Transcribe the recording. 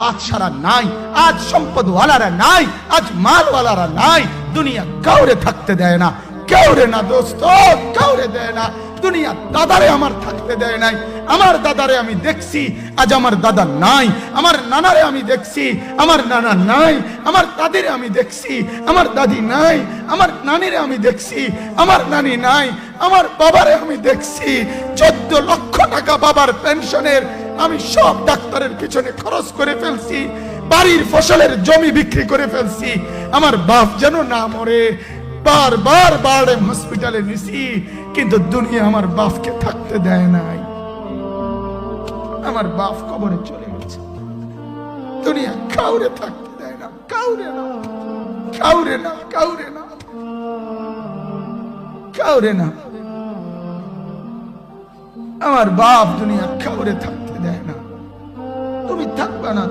আজ সারা নাই, আজ সম্পদওয়ালারা নাই, আজ মালওয়ালারা নাই। দুনিয়া কাউরে থাকতে দেয় না, কাউরে না দোস্ত, কাউরে দেয় না। দুনিয়া দাদারে আমার থাকতে দেয় নাই। আমার দাদারে আমি দেখছি, আজ আমার দাদা নাই। আমার নানারে আমি দেখছি, আমার নানা নাই। আমার দাদিরে আমি দেখছি, আমার দাদি নাই। আমার নানিরে আমি দেখছি, আমার নানি নাই। আমার বাবারে আমি দেখছি, 14 লক্ষ টাকা বাবার পেনশনের আমি সব ডাক্তারের পিছনে খরচ করে ফেলছি, বাড়ির ফসলের জমি বিক্রি করে ফেলছি। আমার বাপ যেন না মরে বারবার বারে হসপিটালে নিছি, কিন্তু দুনিয়া আমার বাপকে থাকতে দেয় নাই। আমার বাপ কবরে চলে গেছে। দুনিয়া কাউরে থাকতে দেয় না, কাউরে না, কাউরে না, কাউরে না, কাউরে না। আমার বাপ দুনিয়া কাউরে থাকতে দেয় না। তুমি থাকবা না।